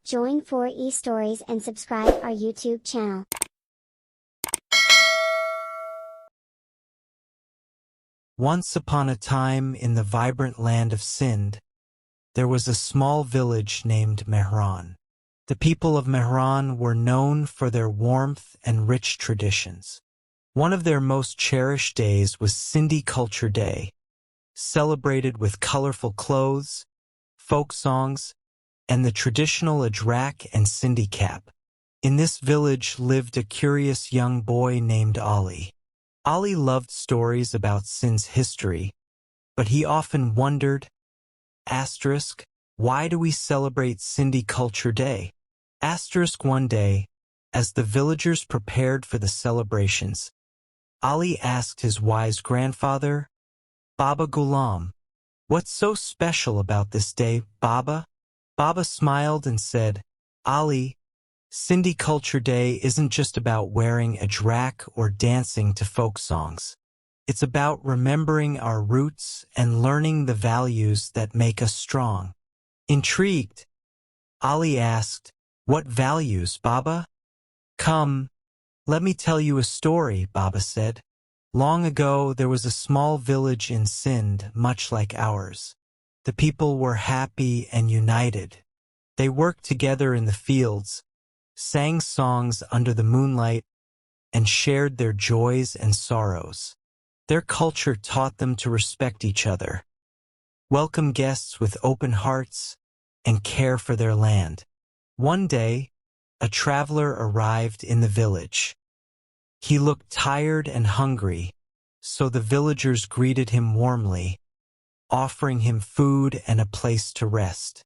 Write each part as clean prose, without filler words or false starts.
Join 4E Stories and subscribe our YouTube channel. Once upon a time in the vibrant land of Sindh, there was a small village named Mehran. The people of Mehran were known for their warmth and rich traditions. One of their most cherished days was Sindhi Culture Day, celebrated with colorful clothes, folk songs, and the traditional Ajrak and Sindhi cap. In this village lived a curious young boy named Ali. Ali loved stories about Sindh's history, but he often wondered, why do we celebrate Sindhi Culture Day? One day, as the villagers prepared for the celebrations, Ali asked his wise grandfather, Baba Ghulam, "What's so special about this day, Baba?" Baba smiled and said, Ali, Sindhi Culture Day isn't just about wearing a ajrak or dancing to folk songs. It's about remembering our roots and learning the values that make us strong. Intrigued, Ali asked, "What values, Baba?" "Come, let me tell you a story," Baba said. Long ago, there was a small village in Sindh, much like ours. The people were happy and united. They worked together in the fields, sang songs under the moonlight, and shared their joys and sorrows. Their culture taught them to respect each other, welcome guests with open hearts, and care for their land. One day, a traveler arrived in the village. He looked tired and hungry, so the villagers greeted him warmly, offering him food and a place to rest.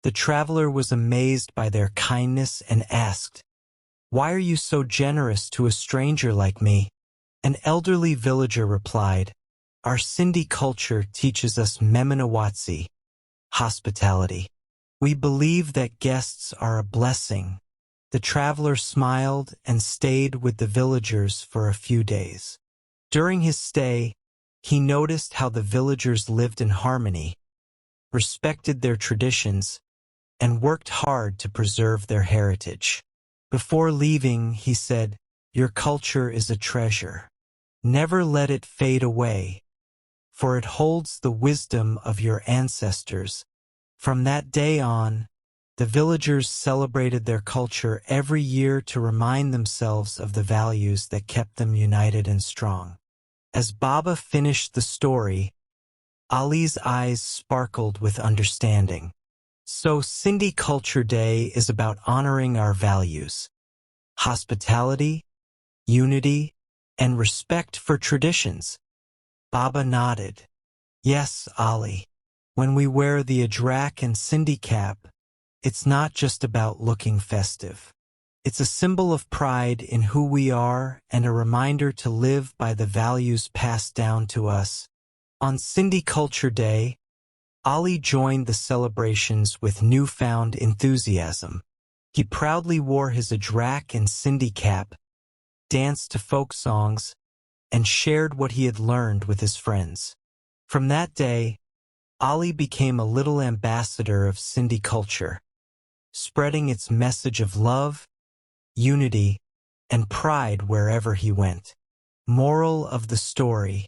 The traveler was amazed by their kindness and asked, "Why are you so generous to a stranger like me?" An elderly villager replied, "Our Sindhi culture teaches us meminawatsi, hospitality. We believe that guests are a blessing." The traveler smiled and stayed with the villagers for a few days. During his stay, he noticed how the villagers lived in harmony, respected their traditions, and worked hard to preserve their heritage. Before leaving, he said, "Your culture is a treasure. Never let it fade away, for it holds the wisdom of your ancestors." From that day on, the villagers celebrated their culture every year to remind themselves of the values that kept them united and strong. As Baba finished the story, Ali's eyes sparkled with understanding. So Sindhi Culture Day is about honoring our values: hospitality, unity, and respect for traditions. Baba nodded. Yes, Ali. When we wear the Ajrak and Sindhi cap, it's not just about looking festive. It's a symbol of pride in who we are and a reminder to live by the values passed down to us. On Sindhi Culture Day, Ali joined the celebrations with newfound enthusiasm. He proudly wore his Ajrak and Sindhi cap, danced to folk songs, and shared what he had learned with his friends. From that day, Ali became a little ambassador of Sindhi culture, spreading its message of love, unity, and pride wherever he went. Moral of the story: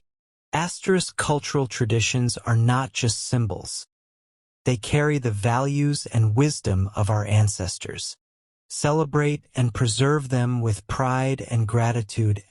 cultural traditions are not just symbols. They carry the values and wisdom of our ancestors. Celebrate and preserve them with pride and gratitude.